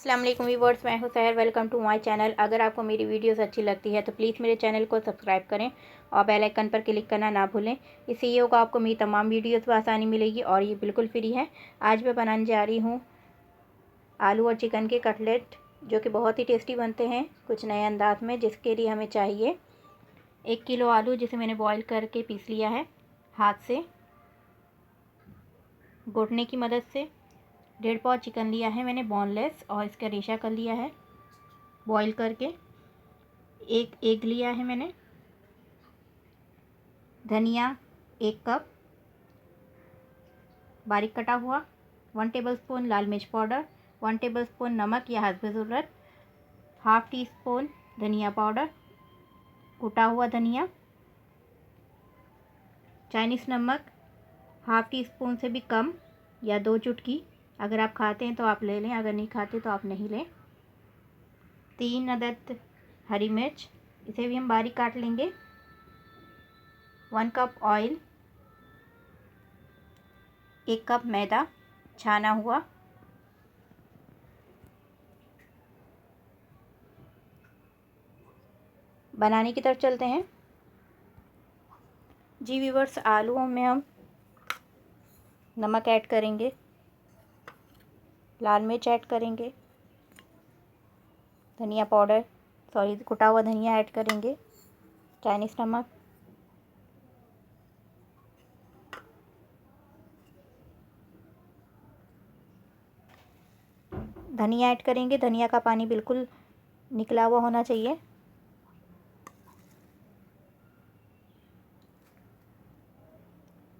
अस्सलाम वालेकुम व्यूअर्स, मैं हूं Sahar. Welcome to my channel. अगर आपको मेरी वीडियोस अच्छी लगती है तो प्लीज़ मेरे चैनल को सब्सक्राइब करें और बेल आइकन पर क्लिक करना ना भूलें। इससे ये होगा आपको मेरी तमाम वीडियोस पर आसानी मिलेगी और ये बिल्कुल फ्री है। आज मैं बनाने जा रही हूँ आलू और चिकन के कटलेट, जो कि बहुत ही टेस्टी बनते हैं कुछ नए अंदाज में। जिसके लिए हमें चाहिए 1 किलो आलू, जिसे मैंने बॉईल करके पीस लिया है हाथ से घुटने की मदद से। 1.5 पाव चिकन लिया है मैंने बोनलेस और इसका रेशा कर लिया है बॉईल करके। 1 एग लिया है मैंने। धनिया 1 कप बारीक कटा हुआ। 1 टेबलस्पून लाल मिर्च पाउडर, 1 टेबलस्पून नमक या हस्ब ज़रूरत, ½ टीस्पून धनिया पाउडर, कुटा हुआ धनिया, चाइनीज़ नमक ½ टीस्पून से भी कम या 2 चुटकी। अगर आप खाते हैं तो आप ले लें, अगर नहीं खाते तो आप नहीं लें। 3 अदद हरी मिर्च, इसे भी हम बारीक काट लेंगे। 1 कप ऑयल, 1 कप मैदा छाना हुआ, बनाने की तरफ चलते हैं। जी व्यूअर्स, आलूओं में हम नमक ऐड करेंगे, लाल मिर्च ऐड करेंगे, धनिया पाउडर कुटा हुआ धनिया ऐड करेंगे, चाइनीज़ नमक, धनिया ऐड करेंगे। धनिया का पानी बिल्कुल निकला हुआ होना चाहिए।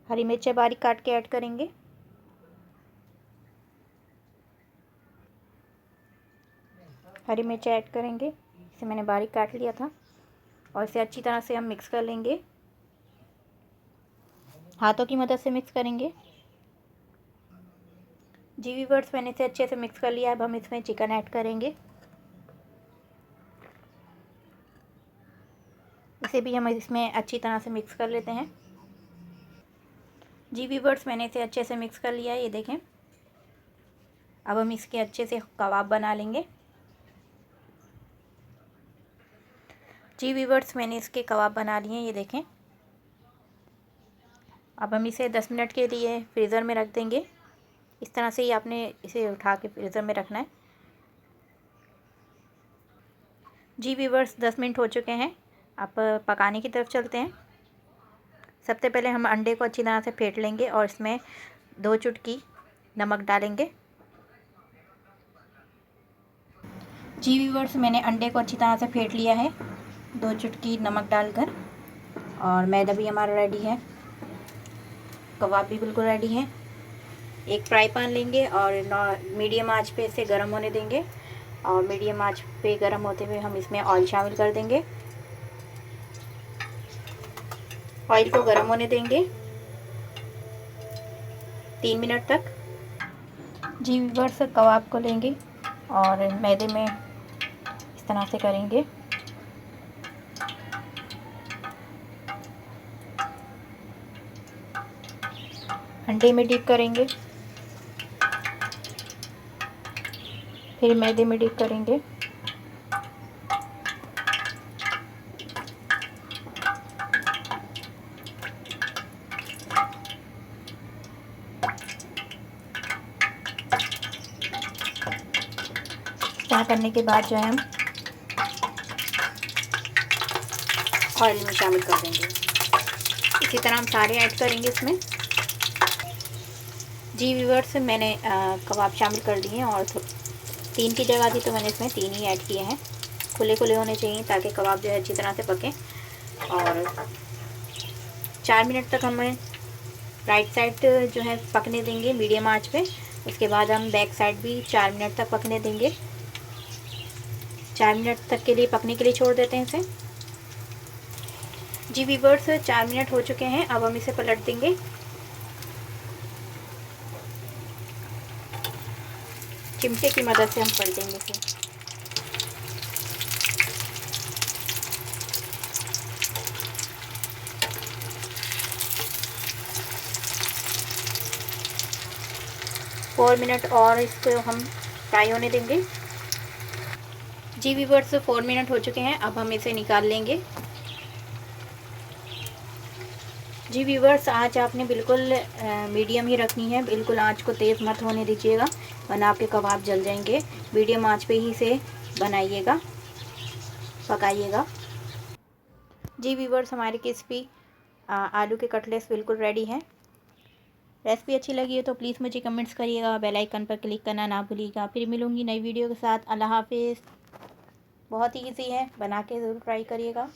हरी मिर्चें बारीक काट के ऐड करेंगे। हरी मिर्चें ऐड करेंगे, इसे मैंने बारीक काट लिया था और इसे अच्छी तरह से हम मिक्स कर लेंगे। हाथों की मदद से मिक्स करेंगे। जी व्यूअर्स, मैंने इसे अच्छे से मिक्स कर लिया। अब हम इसमें चिकन ऐड करेंगे। इसे भी हम इसमें अच्छी तरह से मिक्स कर लेते हैं। जी व्यूअर्स, मैंने इसे अच्छे से मिक्स कर लिया है, ये देखें। अब हम इसके अच्छे से कबाब बना लेंगे। जी व्यूअर्स, मैंने इसके कबाब बना लिए हैं, ये देखें। अब हम इसे 10 मिनट के लिए फ्रीज़र में रख देंगे। इस तरह से ही आपने इसे उठा के फ्रीज़र में रखना है। जी व्यूअर्स, 10 मिनट हो चुके हैं। अब पकाने की तरफ चलते हैं। सबसे पहले हम अंडे को अच्छी तरह से फेंट लेंगे और इसमें 2 चुटकी नमक डालेंगे। जी व्यूअर्स, मैंने अंडे को अच्छी तरह से फेंट लिया है 2 चुटकी नमक डालकर। और मैदा भी हमारा रेडी है, कबाब भी बिल्कुल रेडी है। एक फ्राई पैन लेंगे और मीडियम आंच पे इसे गर्म होने देंगे। और मीडियम आंच पे गर्म होते हुए हम इसमें ऑयल शामिल कर देंगे। ऑयल को गर्म होने देंगे 3 मिनट तक। जी व्यूअर्स, कबाब को लेंगे और मैदे में इस तरह से करेंगे। अंडे में डिप करेंगे, फिर मैदे में डिप करेंगे। क्या करने के बाद जो है हम ऑयल में शामिल कर देंगे। इसी तरह हम सारे ऐड करेंगे इसमें। जी व्यूअर्स, मैंने कबाब शामिल कर दिए और 3 की जगह थी तो मैंने इसमें 3 ही ऐड किए हैं। खुले खुले होने चाहिए ताकि कबाब जो है अच्छी तरह से पकें। और 4 मिनट तक हमें राइट साइड जो है पकने देंगे मीडियम आंच पे। उसके बाद हम बैक साइड भी 4 मिनट तक पकने देंगे। 4 मिनट तक के लिए पकने के लिए छोड़ देते हैं इसे। जी व्यूअर्स, 4 मिनट हो चुके हैं। अब हम इसे पलट देंगे। चिमटे की मदद से हम पलट देंगे इसे। फोर मिनट और इसको हम फ्राई होने देंगे। जी व्यूअर्स 4 मिनट हो चुके हैं, अब हम इसे निकाल लेंगे। जी व्यूअर्स आँच आपने बिल्कुल मीडियम ही रखनी है, बिल्कुल आँच को तेज़ मत होने दीजिएगा वरना आपके कबाब जल जाएंगे। मीडियम आँच पे ही इसे बनाइएगा, पकाइएगा। जी व्यूअर्स हमारे क्रिस्पी आलू के कटलेट्स बिल्कुल रेडी हैं। रेसिपी अच्छी लगी है तो प्लीज़ मुझे कमेंट्स करिएगा, बेल आइकन पर क्लिक करना ना भूलिएगा। फिर मिलूँगी नई वीडियो के साथ। अल्लाह हाफिज़। बहुत ही ईजी है, बना के ज़रूर ट्राई करिएगा।